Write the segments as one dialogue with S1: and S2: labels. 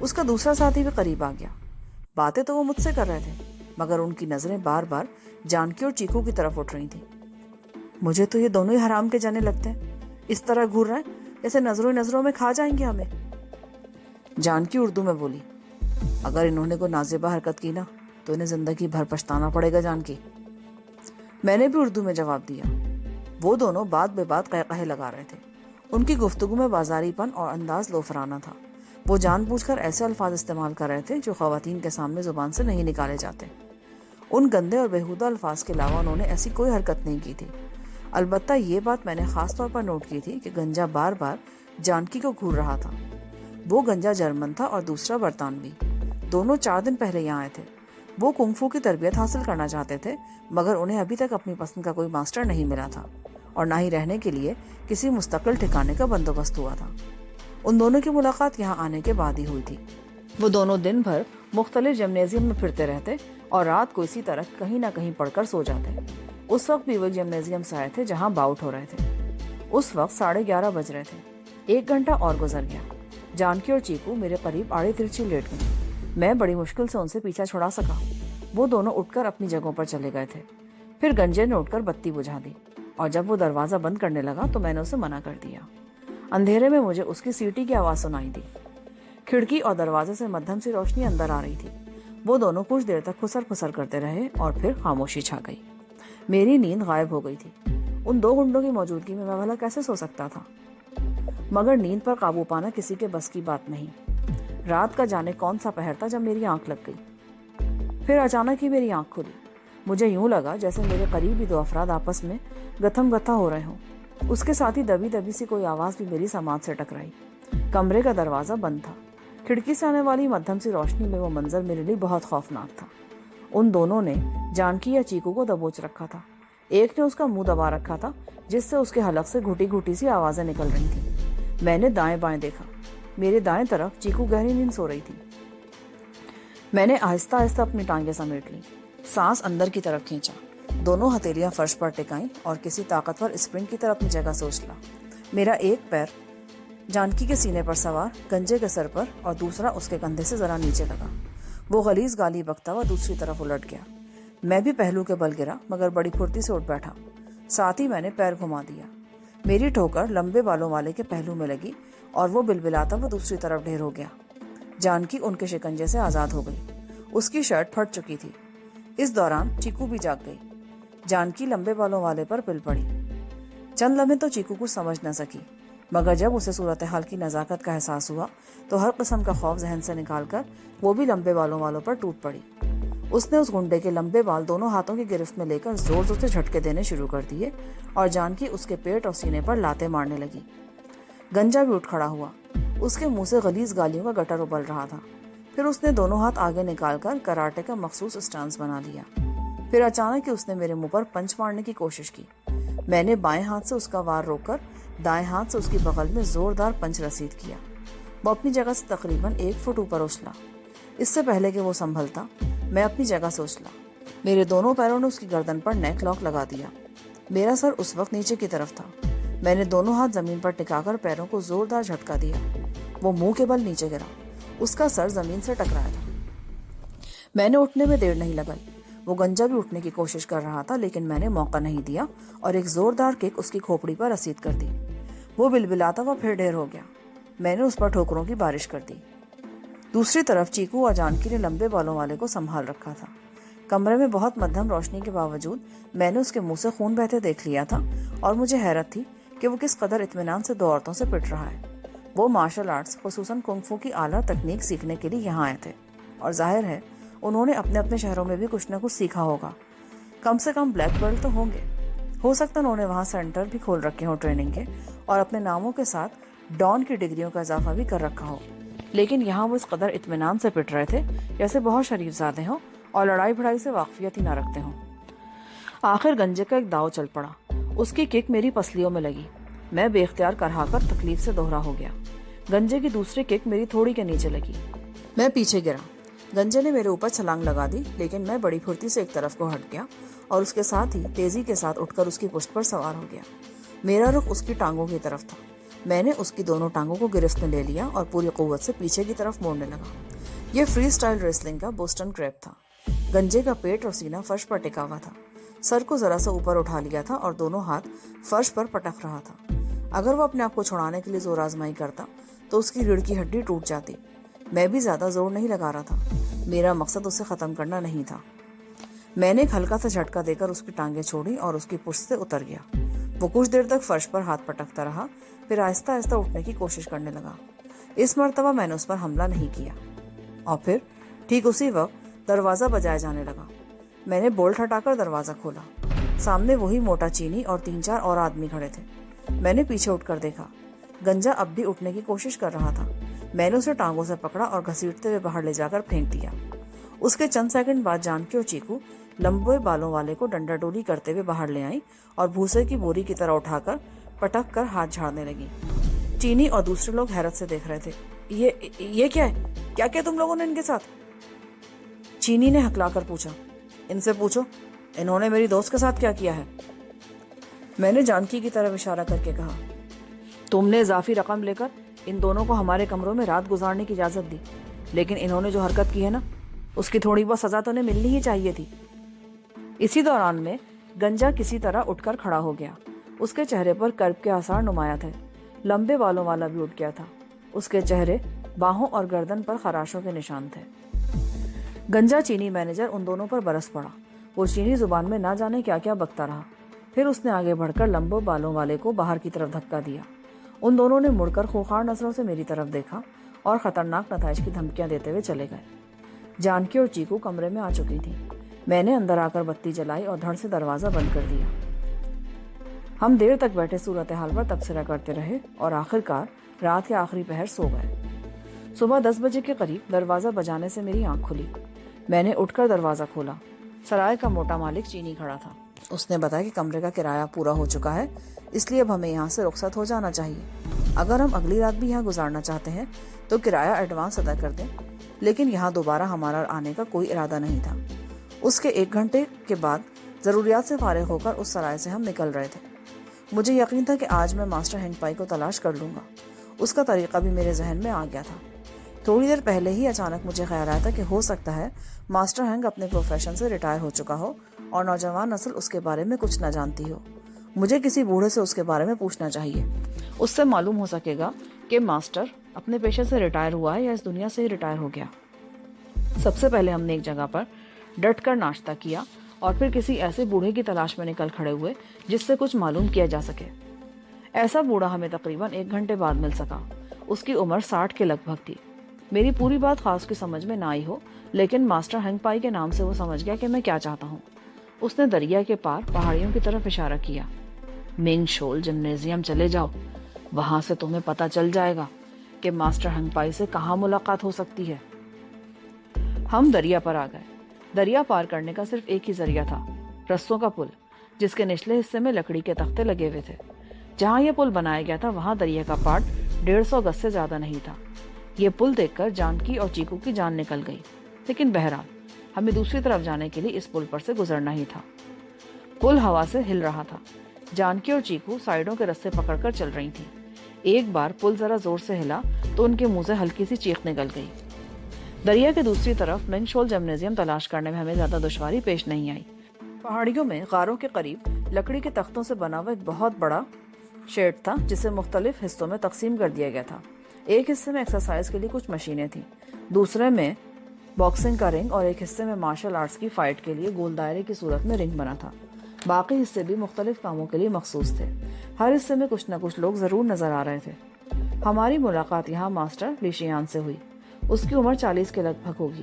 S1: اس کا دوسرا ساتھی بھی قریب آ گیا۔ باتیں تو وہ مجھ سے کر رہے تھے، مگر ان کی نظریں بار بار جانکی اور چیکو کی طرف اٹھ رہی تھیں۔ مجھے تو یہ دونوں ہی حرام کے جانے لگتے ہیں، اس طرح گھور رہے ہیں جیسے نظروں میں کھا جائیں گے ہمیں۔ جانکی اردو میں بولی، اگر انہوں نے کوئی نازیبہ حرکت کی نا تو انہیں زندگی بھر پچھتانا پڑے گا جانکی۔ میں نے بھی اردو میں جواب دیا۔ وہ دونوں بات بے بات قہقہے لگا رہے تھے۔ ان کی گفتگو میں بازاری پن اور انداز لوفرانہ تھا۔ وہ جان بوجھ کر ایسے الفاظ استعمال کر رہے تھے جو خواتین کے سامنے زبان سے نہیں نکالے جاتے۔ ان گندے اور بیہودہ الفاظ کے علاوہ انہوں نے ایسی کوئی حرکت نہیں کی تھی۔ البتہ یہ بات میں نے خاص طور پر نوٹ کی تھی کہ گنجا بار بار جانکی کو گھور رہا تھا۔ وہ گنجا جرمن تھا اور دوسرا برطانوی۔ دونوں 4 دن پہلے یہاں آئے تھے۔ وہ کنگ فو کی تربیت حاصل کرنا چاہتے تھے، مگر انہیں ابھی تک اپنی پسند کا کوئی ماسٹر نہیں ملا تھا اور نہ ہی رہنے کے لیے کسی مستقل ٹھکانے کا بندوبست ہوا تھا۔ ان دونوں کی ملاقات یہاں آنے کے بعد ہی ہوئی تھی۔ وہ دونوں دن بھر مختلف جمنیزیم میں پھرتے رہتے اور رات کو اسی طرح کہیں نہ کہیں پڑھ کر سو جاتے۔ اس وقت بھی وہ جمنیزیم سے آئے تھے جہاں باؤٹ ہو رہے تھے۔ اس وقت 11:30 بج رہے تھے۔ 1 گھنٹہ اور گزر گیا۔ جانکی اور چیکو میرے قریب آڑی ترچھی لیٹ گئی۔ میں بڑی مشکل سے ان سے پیچھا چھڑا سکا۔ وہ دونوں اٹھ کر اپنی جگہوں پر چلے گئے تھے۔ پھر گنجے نے اٹھ کر بتی بجھا دی اور جب وہ دروازہ بند کرنے لگا تو میں نے اسے منع کر دیا۔ اندھیرے میں مجھے اس کی سیٹی کی آواز سنائی دی۔ کھڑکی اور دروازے سے مدھم سی روشنی اندر آ رہی تھی۔ وہ دونوں کچھ دیر تک خسر پھسر کرتے رہے اور پھر خاموشی چھا گئی۔ میری نیند غائب ہو گئی تھی۔ ان 2 گنڈوں کی موجودگی میں بھلا کیسے سو سکتا تھا؟ مگر نیند پر قابو پانا کسی کے بس کی بات نہیں۔ رات کا جانے کون سا پہر تھا جب میری آنکھ لگ گئی۔ پھر اچانک ہی میری آنکھ کھلی۔ مجھے یوں لگا جیسے میرے قریب ہی 2 افراد آپس میں گتھم گتھا ہو رہے ہوں۔ اس کے ساتھ ہی دبی دبی سی کوئی آواز بھی میری سماعت سے ٹکرائی۔ کمرے کا دروازہ بند تھا۔ کھڑکی سے آنے والی مدھم سی روشنی میں وہ منظر میرے لیے بہت خوفناک تھا۔ ان دونوں نے جانکی یا چیکو کو دبوچ رکھا تھا۔ ایک نے اس کا منہ دبا رکھا تھا جس سے اس کے حلق سے گھٹی گھٹی سی آوازیں نکل رہی تھیں۔ میں نے دائیں بائیں دیکھا۔ میرے دائیں طرف چیکو گہری نیند سو رہی تھی۔ میں نے آہستہ آہستہ اپنی ٹانگیں سمیٹ لی، سانس اندر کی طرف کھینچا، دونوں ہتھیلیاں فرش پر ٹکائیں اور کسی طاقتور اسپرنگ کی طرح اپنی جگہ سے اچھلا۔ میرا ایک پیر جانکی کے سینے پر سوار، گنجے کے سر پر، اور دوسرا اس کے کندھے سے ذرا نیچے لگا۔ وہ غلیظ گالی بکتا ہوا دوسری طرف الٹ گیا۔ میں بھی پہلو کے بل گرا مگر بڑی پھرتی سے اٹھ بیٹھا۔ ساتھ ہی میں نے پیر گھما دیا۔ میری ٹھوکر لمبے بالوں والے کے پہلو میں لگی اور وہ بلبلاتا وہ دوسری طرف ڈھیر ہو گیا۔ جانکی ان کے شکنجے سے آزاد ہو گئی۔ اس کی شرٹ پھٹ چکی تھی۔ اس دوران چیکو بھی جاگ گئی۔ جانکی لمبے بالوں والے پر پل پڑی۔ چند لمحے تو چیکو کچھ سمجھ نہ سکی، مگر جب اسے صورتحال کی نزاکت کا احساس ہوا تو ہر قسم کا خوف ذہن سے نکال کر وہ بھی لمبے بالوں والوں پر ٹوٹ پڑی۔ اس نے اس گنڈے کے لمبے بال دونوں ہاتھوں کی گرفت میں لے کر زور زور سے جھٹکے دینے شروع کر دیے اور جانکی اس کے پیٹ اور سینے پر لاتیں مارنے لگی۔ گنجا بھی اٹھ کھڑا ہوا۔ اس کے منہ سے غلیظ گالیوں کا گٹر ابل رہا تھا۔ پھر اس نے دونوں ہاتھ آگے نکال کر کراٹے کا مخصوص اسٹانس بنا لیا۔ پھر اچانک ہی اس نے میرے منہ پر پنچ مارنے کی کوشش کی۔ میں نے بائیں ہاتھ سے اس کا وار روک کر دائیں ہاتھ سے اس کی بغل میں زوردار پنچ رسید کیا۔ وہ اپنی جگہ سے تقریباً 1 فٹ اوپر اچھلا۔ اس سے پہلے کہ وہ سنبھلتا، میں اپنی جگہ سے اچھلا۔ میرے دونوں پیروں نے اس کی گردن پر نیک لاک لگا دیا۔ میرا سر اس وقت نیچے کی طرف تھا۔ میں نے دونوں ہاتھ زمین پر ٹکا کر پیروں کو زوردار جھٹکا دیا۔ وہ منہ کے بل نیچے گرا۔ اس کا سر زمین سے ٹکرایا تھا۔ میں نے اٹھنے میں دیر نہیں لگائی۔ وہ گنجا بھی اٹھنے کی کوشش کر رہا تھا لیکن میں نے موقع نہیں دیا اور ایک زوردار کک اس کی کھوپڑی پر رسید کر دی۔ وہ بلبلاتا ہوا پھر ڈھیر ہو گیا۔ میں نے اس پر ٹھوکروں کی بارش کر دی۔ دوسری طرف چیکو اور جانکی نے لمبے بالوں والے کو سنبھال رکھا تھا۔ کمرے میں بہت مدھم روشنی کے باوجود میں نے اس کے منہ سے خون بہتے دیکھ لیا تھا اور مجھے حیرت تھی کہ وہ کس قدر اطمینان سے 2 عورتوں سے پٹ رہا ہے۔ وہ مارشل آرٹس خصوصاً کنگ فو کی اعلیٰ تکنیک سیکھنے کے لیے یہاں آئے تھے اور ظاہر ہے انہوں نے اپنے اپنے شہروں میں بھی کچھ نہ کچھ سیکھا ہوگا۔ کم سے کم بلیک بیلٹ تو ہوں گے۔ ہو سکتا انہوں نے وہاں سینٹر بھی کھول رکھے ہوں ٹریننگ کے اور اپنے ناموں کے ساتھ ڈان کی ڈگریوں کا اضافہ بھی کر رکھا ہو، لیکن یہاں وہ اس قدر اطمینان سے پٹ رہے تھے جیسے بہت شریف زادے ہوں اور لڑائی بھڑائی سے واقفیت ہی نہ رکھتے ہوں۔ آخر گنجے کا ایک داؤ چل پڑا۔ اس کی کک میری پسلیوں میں لگی۔ میں بے اختیار کرہا کر تکلیف سے دوہرا ہو گیا۔ گنجے کی دوسری کک میری تھوڑی کے نیچے لگی۔ میں پیچھے گرا۔ گنجے نے میرے اوپر چھلانگ لگا دی لیکن میں بڑی پھرتی سے ایک طرف کو ہٹ گیا اور اس کے ساتھ ہی تیزی کے ساتھ اٹھ کر اس کی پشت پر سوار ہو گیا۔ میرا رخ اس کی ٹانگوں کی طرف تھا۔ میں نے اس کی دونوں ٹانگوں کو گرفت میں لے لیا اور پوری قوت سے پیچھے کی طرف موڑنے لگا۔ یہ فری سٹائل ریسلنگ کا بوسٹن کریب تھا۔ گنجے کا پیٹ اور سینہ فرش پر ٹکا ہوا تھا، سر کو ذرا سا اوپر اٹھا لیا تھا اور دونوں ہاتھ فرش پر پٹک رہا تھا۔ اگر وہ اپنے آپ کو چھڑانے کے لیے زور آزمائی کرتا تو اس کی ریڑھ کی ہڈی ٹوٹ جاتی۔ میں بھی زیادہ زور نہیں لگا رہا تھا، میرا مقصد اسے ختم کرنا نہیں تھا۔ میں نے ایک ہلکا سا جھٹکا دے کر اس کی ٹانگیں چھوڑی اور اس کی پشت سے اتر گیا۔ وہ کچھ دیر تک فرش پر ہاتھ پٹکتا رہا، پھر آہستہ آہستہ اٹھنے کی کوشش کرنے لگا۔ اس مرتبہ میں نے اس پر حملہ نہیں کیا، اور پھر ٹھیک اسی وقت دروازہ بجایا جانے لگا۔ میں نے بولٹ ہٹا کر دروازہ کھولا۔ سامنے وہی موٹا چینی اور 3-4 اور آدمی کھڑے تھے۔ میں نے پیچھے اٹھ کر دیکھا، گنجا اب بھی اٹھنے کی کوشش کر رہا تھا۔ میں نے اسے ٹانگوں سے پکڑا اور گھسیٹتے ہوئے باہر لے جا کر پھینک دیا۔ اس کے چند سیکنڈ بعد جانکی اور چیکو لمبے بالوں والے کو ڈنڈا ڈولی کرتے ہوئے باہر لے آئیں اور بھوسے کی بوری کی طرح اٹھا کر پٹک کر ہاتھ جھاڑنے لگی۔ چینی اور دوسرے لوگ حیرت سے دیکھ رہے تھے۔ یہ کیا ہے؟ کیا کیا تم لوگوں نے ان کے ساتھ؟ چینی نے ہکلا کر پوچھا۔ ان سے پوچھو، انہوں نے میری دوست کے ساتھ کیا کیا ہے؟ میں نے جانکی کی طرف اشارہ کر کے کہا۔ تم نے اضافی رقم لے کر ان دونوں کو ہمارے کمروں میں رات گزارنے کی اجازت دی، لیکن انہوں نے جو حرکت کی ہے نا، اس کی تھوڑی بہت سزا تو انہیں ملنی ہی چاہیے تھی۔ اسی دوران میں گنجا کسی طرح اٹھ کر کھڑا ہو گیا۔ اس کے چہرے پر کرب کے آثار نمایاں تھے۔ لمبے بالوں والا بھی اٹھ گیا تھا۔ اس کے چہرے، باہوں اور گردن پر خراشوں کے نشان تھے۔ گنجا چینی مینیجر ان دونوں پر برس پڑا۔ وہ چینی زبان میں نہ جانے کیا کیا بکتا رہا۔ پھر اس نے آگے بڑھ کر لمبے بالوں والے کو باہر کی طرف دھکا دیا۔ ان دونوں نے مڑ کر خوخار نظروں سے میری طرف دیکھا اور خطرناک نتائج کی دھمکیاں دیتے ہوئے چلے گئے۔ جانکی اور چیکو کمرے میں آ چکی تھی۔ میں نے اندر آ کر بتی جلائی اور دھڑ سے دروازہ بند کر دیا۔ ہم دیر تک بیٹھے صورتحال پر تبصرہ کرتے رہے اور آخر کار رات کے آخری پہر سو گئے۔ صبح 10 بجے کے قریب دروازہ بجانے سے میری آنکھ کھلی۔ میں نے اٹھ کر دروازہ کھولا۔ سرائے کا موٹا مالک چینی کھڑا تھا۔ اس نے بتایا کہ کمرے کا کرایہ پورا ہو چکا ہے، اس لیے اب ہمیں یہاں سے رخصت ہو جانا چاہیے۔ اگر ہم اگلی رات بھی یہاں گزارنا چاہتے ہیں تو کرایہ ایڈوانس ادا کر دیں، لیکن یہاں دوبارہ ہمارا آنے کا کوئی ارادہ نہیں تھا۔ اس کے 1 گھنٹے کے بعد ضروریات سے فارغ ہو کر اس سرائے سے ہم نکل رہے تھے۔ مجھے یقین تھا کہ آج میں ماسٹر ہینگ پائی کو تلاش کر لوں گا۔ اس کا طریقہ بھی میرے ذہن میں آ گیا تھا۔ تھوڑی دیر پہلے ہی اچانک مجھے خیال آیا تھا کہ ہو سکتا ہے ماسٹر ہینگ اپنے پروفیشن سے ریٹائر ہو چکا ہو اور نوجوان نسل اس کے بارے میں کچھ نہ جانتی ہو۔ مجھے کسی بوڑھے سے اس کے بارے میں پوچھنا چاہیے۔ اس سے معلوم ہو سکے گا کہ ماسٹر اپنے پیشے سے ریٹائر ہوا ہے یا اس دنیا سے ہی ریٹائر ہو گیا۔ سب سے پہلے ہم نے ایک جگہ پر ڈٹ کر ناشتہ کیا اور پھر کسی ایسے بوڑھے کی تلاش میں نکل کھڑے ہوئے جس سے کچھ معلوم کیا جا سکے۔ ایسا بوڑھا ہمیں تقریباً 1 گھنٹے بعد مل سکا۔ اس کی عمر 60 کے لگ بھگ تھی۔ میری پوری بات خاص کی سمجھ میں نہ آئی ہو، لیکن ماسٹر ہینگ پائی کے نام سے وہ سمجھ گیا کہ میں کیا چاہتا ہوں۔ اس نے دریا کے پار پہاڑیوں کی طرف اشارہ کیا۔ منگ شول جمنیزیم چلے جاؤ، وہاں سے تمہیں پتہ چل جائے گا کہ ماسٹر ہینگ پائی سے کہاں ملاقات ہو سکتی ہے۔ ہم دریا پر آ گئے۔ دریا پار کرنے کا صرف ایک ہی ذریعہ تھا، رسوں کا پل، جس کے نچلے حصے میں لکڑی کے تختے لگے ہوئے تھے۔ جہاں یہ پل بنایا گیا تھا وہاں دریا کا پاٹ 150 گز سے زیادہ نہیں تھا۔ یہ پل دیکھ کر جانکی اور چیکو کی جان نکل گئی، لیکن بہرحال ہمیں دوسری طرف جانے کے لیے اس پل پر سے گزرنا ہی تھا۔ پل ہوا سے ہل رہا تھا۔ جانکی اور چیکو سائیڈوں کے رستے پکڑ کر چل رہی تھیں۔ ایک بار پل ذرا زور سے ہلا تو ان کے منہ سے ہلکی سی چیخ نکل گئی۔ دریا کے دوسری طرف منگ شول جمنیزیم تلاش کرنے میں ہمیں زیادہ دشواری پیش نہیں آئی۔ پہاڑیوں میں غاروں کے قریب لکڑی کے تختوں سے بنا ہوا ایک بہت بڑا شیڈ تھا جسے مختلف حصوں میں تقسیم کر دیا گیا تھا۔ ایک حصے میں ایکسرسائز کے لیے کچھ مشینیں تھیں، دوسرے میں باکسنگ کا رنگ اور ایک حصے میں مارشل آرٹس کی فائٹ کے لیے گول دائرے کی صورت میں رنگ بنا تھا۔ باقی حصے بھی مختلف کاموں کے لیے مخصوص تھے۔ ہر حصے میں کچھ نہ کچھ لوگ ضرور نظر آ رہے تھے۔ ہماری ملاقات یہاں ماسٹر لیشیان سے ہوئی۔ اس کی عمر 40 کے لگ بھگ ہوگی۔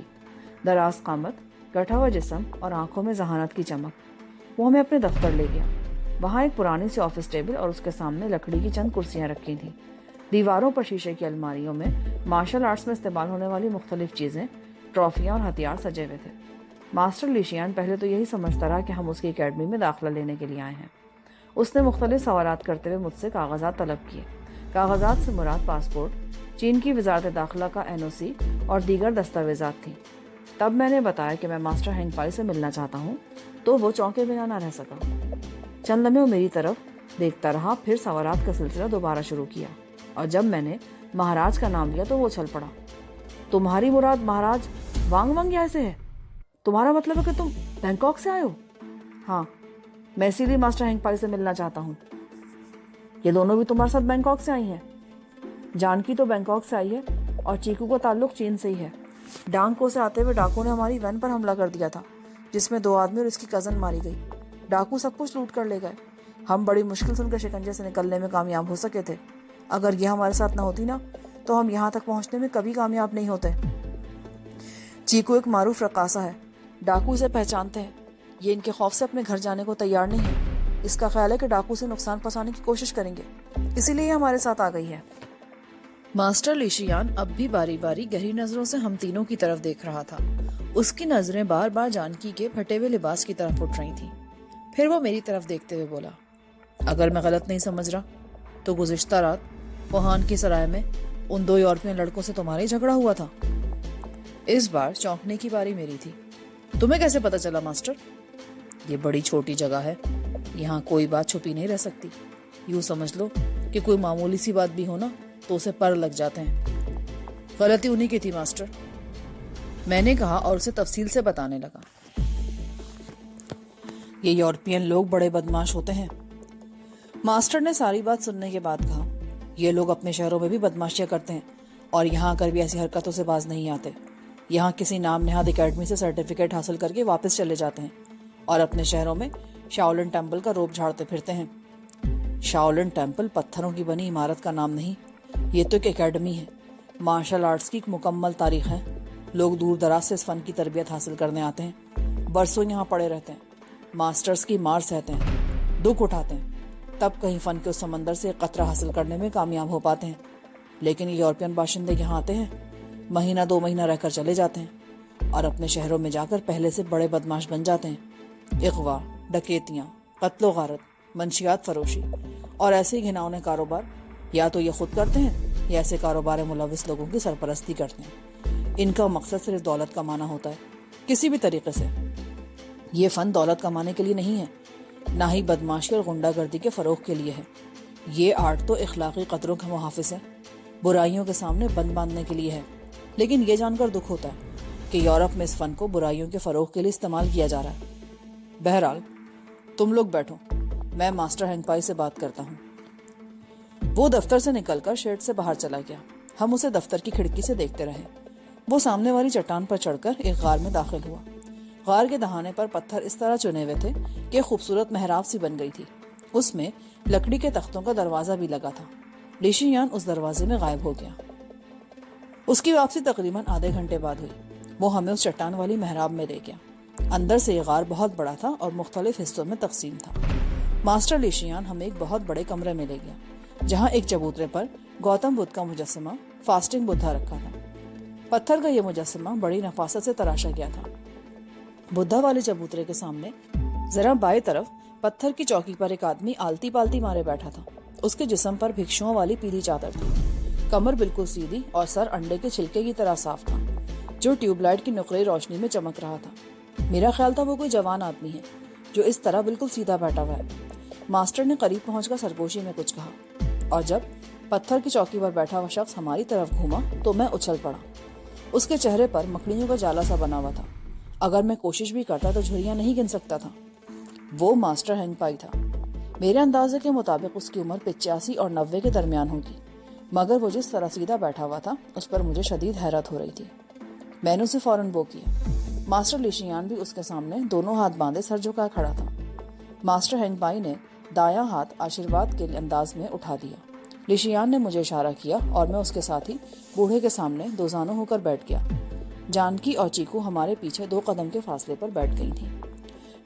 S1: دراز قامت، گٹھا ہوا جسم اور آنکھوں میں ذہانت کی چمک۔ وہ ہمیں اپنے دفتر لے گیا۔ وہاں ایک پرانی سی آفس ٹیبل اور اس کے سامنے لکڑی کی چند کرسیاں رکھی تھیں۔ دیواروں پر شیشے کی الماریوں میں مارشل آرٹس میں استعمال ہونے والی مختلف چیزیں، ٹرافیاں اور ہتھیار سجے ہوئے تھے۔ ماسٹر لیشیان پہلے تو یہی سمجھتا رہا کہ ہم اس کی اکیڈمی میں داخلہ لینے کے لیے آئے ہیں۔ اس نے مختلف سوالات کرتے ہوئے مجھ سے کاغذات طلب کیے۔ کاغذات سے مراد پاسپورٹ، چین کی وزارت داخلہ کا NOC اور دیگر دستاویزات تھیں۔ تب میں نے بتایا کہ میں ماسٹر ہینگ پائی سے ملنا چاہتا ہوں تو وہ چونکے بنا نہ رہ سکا۔ چند لمحے وہ میری طرف دیکھتا رہا، پھر سوالات کا سلسلہ دوبارہ شروع کیا۔ اور جب میں نے مہاراج کا نام لیا تو وہ اچھل پڑا۔ تمہاری مراد مہاراج وانگ وانگ یہاں سے ہے؟ تمہارا مطلب ہے کہ تم بینکاک سے آئے ہو؟ ہاں، میں اسی لیے ماسٹر ہینگ پائی سے ملنا چاہتا ہوں۔ یہ دونوں بھی تمہارے ساتھ بینکاک سے آئی ہیں؟ جانکی تو بینکاک سے آئی ہے اور چیکو کا تعلق چین سے ہی ہے۔ ڈانگکو سے آتے ہوئے ڈاکو نے ہماری وین پر حملہ کر دیا تھا، جس میں 2 آدمی اور اس کی کزن ماری گئی۔ ڈاکو سب کچھ لوٹ کر لے گئے۔ ہم بڑی مشکل سے ان کے شکنجے سے نکلنے میں کامیاب ہو سکے تھے۔ اگر یہ ہمارے ساتھ نہ ہوتی نا تو ہم یہاں تک پہنچنے میں کبھی کامیاب نہیں ہوتے۔ چیکو ایک معروف رقاصہ ہے، ڈاکو اسے پہچانتے ہیں۔ یہ ان کے خوف سے اپنے گھر جانے کو تیار نہیں ہے۔ اس کا خیال ہے کہ ڈاکو سے نقصان پہنچانے کی کوشش کریں گے، اسی لیے یہ ہمارے ساتھ آ گئی ہے۔ ماسٹر لیشیان اب بھی باری باری گہری نظروں سے ہم تینوں کی طرف دیکھ رہا تھا۔ اس کی نظریں بار بار جانکی کے پھٹے ہوئے لباس کی طرف اٹھ رہی تھیں۔ پھر وہ میری طرف دیکھتے ہوئے بولا، اگر میں غلط نہیں سمجھ رہا تو گزشتہ رات ووہان کی سرائے میں ان 2 یورپین لڑکوں سے تمہارا ہی جھگڑا ہوا تھا۔ اس بار چونکنے کی باری میری تھی۔ تمہیں کیسے پتا چلا ماسٹر؟ یہ بڑی چھوٹی جگہ ہے، یہاں کوئی بات چھپی نہیں رہ سکتی۔ یوں سمجھ لو کہ کوئی معمولی سی بات بھی ہو نا تو اسے پر لگ جاتے ہیں۔ غلطی انہی کی تھی ماسٹر، میں نے کہا اور اسے تفصیل سے بتانے لگا۔ یہ یورپین لوگ بڑے بدماش ہوتے ہیں۔ ماسٹر نے ساری بات سننے کے بعد کہا، یہ لوگ اپنے شہروں میں بھی بدماشیاں کرتے ہیں اور یہاں کر بھی ایسی حرکتوں سے باز نہیں آتے۔ یہاں کسی نام نہاد اکیڈمی سے سرٹیفکیٹ حاصل کر کے واپس چلے جاتے ہیں اور اپنے شہروں میں شاولن ٹیمپل کا روپ جھاڑتے پھرتے ہیں۔ شاولن ٹیمپل پتھروں کی بنی عمارت کا نام نہیں، یہ تو ایک اکیڈمی ہے، مارشل آرٹس کی ایک مکمل تاریخ ہے۔ لوگ دور دراز سے اس فن کی تربیت حاصل کرنے آتے ہیں، برسوں یہاں پڑے رہتے ہیں، ماسٹرز کی مار سہتے ہیں، دکھ اٹھاتے ہیں، تب کہیں فن کے اس سمندر سے ایک قطرہ حاصل کرنے میں کامیاب ہو پاتے ہیں۔ لیکن یہ یورپین باشندے یہاں آتے ہیں، مہینہ 2 مہینہ رہ کر چلے جاتے ہیں اور اپنے شہروں میں جا کر پہلے سے بڑے بدماش بن جاتے ہیں۔ اغوا، ڈکیتیاں، قتل و غارت، منشیات فروشی اور ایسے ہی گھناؤنے کاروبار یا تو یہ خود کرتے ہیں یا ایسے کاروبار ملوث لوگوں کی سرپرستی کرتے ہیں۔ ان کا مقصد صرف دولت کمانا ہوتا ہے، کسی بھی طریقے سے۔ یہ فن دولت کمانے کے لیے نہیں ہے، نہ ہی بدماشی اور غنڈہ گردی کے فروغ کے لیے ہے۔ یہ آرٹ تو اخلاقی قدروں کا محافظ ہے، برائیوں کے سامنے بند باندھنے کے لیے ہے۔ لیکن یہ جان کر دکھ ہوتا ہے کہ یورپ میں اس فن کو برائیوں کے فروغ کے لیے استعمال کیا جا رہا ہے۔ بہرحال تم لوگ بیٹھو، میں ماسٹر ہینگ پائی سے بات کرتا ہوں۔ وہ دفتر سے نکل کر شیڈ سے باہر چلا گیا۔ ہم اسے دفتر کی کھڑکی سے دیکھتے رہے۔ وہ سامنے والی چٹان پر چڑھ کر ایک غار میں داخل ہوا۔ غار کے دہانے پر پتھر اس طرح چنے ہوئے تھے کہ خوبصورت محراب سی بن گئی تھی۔ اس میں لکڑی کے تختوں کا دروازہ بھی لگا تھا۔ لیشیان اس دروازے میں غائب ہو گیا۔ اس کی واپسی تقریباً آدھے گھنٹے بعد ہوئی۔ وہ ہمیں اس چٹان والی محراب میں لے گیا۔ اندر سے یہ غار بہت بڑا تھا اور مختلف حصوں میں تقسیم تھا۔ ماسٹر لیشیان ہمیں ایک بہت بڑے کمرے میں لے گیا، جہاں ایک چبوترے پر گوتم بدھ کا مجسمہ فاسٹنگ بدھا رکھا تھا۔ پتھر کا یہ مجسمہ بڑی نفاست سے تراشا گیا تھا۔ بدھا والے چبوترے کے سامنے ذرا بائیں طرف پتھر کی چوکی پر ایک آدمی آلتی پالتی مارے بیٹھا تھا۔ اس کے جسم پر بھکشوؤں والی پیلی چادر تھی، کمر بالکل سیدھی اور سر انڈے کے چھلکے کی طرح صاف تھا، جو ٹیوب لائٹ کی نقرئی روشنی میں چمک رہا تھا۔ میرا خیال تھا وہ کوئی جوان آدمی ہے جو اس طرح بالکل سیدھا بیٹھا ہوا ہے۔ ماسٹر نے قریب پہنچ کر سرگوشی میں کچھ کہا اور جب پتھر کی چوکی پر بیٹھا ہوا شخص ہماری طرف گھوما تو میں اچھل پڑا۔ اس کے چہرے پر مکڑیوں کا جالا سا بنا ہوا تھا۔ اگر میں کوشش بھی کرتا تو جھریاں نہیں گن سکتا تھا۔ وہ ماسٹر ہینگ پائی تھا۔ میرے اندازے کے مطابق اس کی عمر 85 اور 90 کے درمیان ہوگی، مگر وہ جس طرح سیدھا بیٹھا ہوا تھا اس پر مجھے شدید حیرت ہو رہی تھی۔ میں نے اسے فوراً بو کیا۔ ماسٹر لیشیان بھی اس کے سامنے دونوں ہاتھ باندھے سر جھکائے کھڑا تھا۔ ماسٹر ہینگ پائی نے دایاں ہاتھ آشیرواد کے انداز میں اٹھا دیا۔ لیشیان نے مجھے اشارہ کیا اور میں اس کے ساتھ ہی بوڑھے کے سامنے دوزانوں ہو کر بیٹھ گیا۔ جانکی اور چیکو ہمارے پیچھے 2 قدم کے فاصلے پر بیٹھ گئی تھیں۔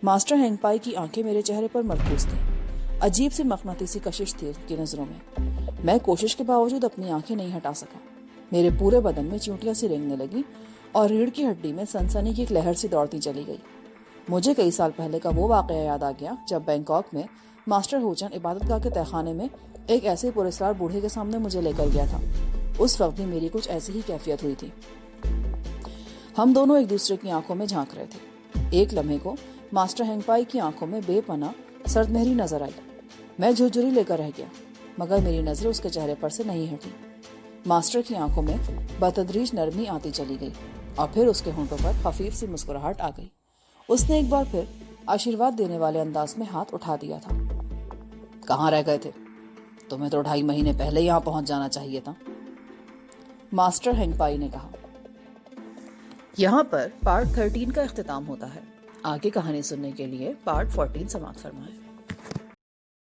S1: ماسٹر ہینگ پائی کی آنکھیں میرے چہرے پر مرکوز تھیں۔ عجیب سی مقناطیسی کشش تھی ان کی نظروں میں۔ میں کوشش کے باوجود اپنی آنکھیں نہیں ہٹا سکا۔ میرے پورے بدن میں چیونٹیاں سی رینگنے لگی اور ریڑھ کی ہڈی میں سنسنی کی ایک لہر سی دوڑتی چلی گئی۔ مجھے کئی سال پہلے کا وہ واقعہ یاد آ گیا جب بینکاک میں ماسٹر ہوچن عبادت گاہ کے تہخانے میں ایک ایسے پراسرار بوڑھے کے سامنے مجھے لے کر گیا تھا۔ اس وقت بھی میری کچھ ایسی ہی کیفیت ہوئی تھی۔ ہم دونوں ایک دوسرے کی آنکھوں میں جھانک رہے تھے۔ ایک لمحے کو ماسٹر ہینگ پائی کی آنکھوں میں بے پناہ سرد مہری نظر آئی۔ میں جھرجھری لے کر رہ گیا۔ مگر میری نظر اس کے چہرے پر سے نہیں ہٹی۔ ماسٹر کی آنکھوں میں بتدریج نرمی آتی چلی گئی اور پھر اس کے ہونٹوں پر خفیف سی مسکراہٹ آ گئی۔ اس نے ایک بار پھر آشیرواد دینے والے انداز میں ہاتھ اٹھا دیا تھا۔ کہاں رہ گئے تھے؟ تمہیں تو 2.5 مہینے پہلے یہاں پہنچ جانا چاہیے تھا، ماسٹر ہینگ پائی نے کہا۔ یہاں پر پارٹ 13 کا اختتام ہوتا ہے۔ آگے کہانی سننے کے لیے پارٹ 14 سماعت فرمائیں۔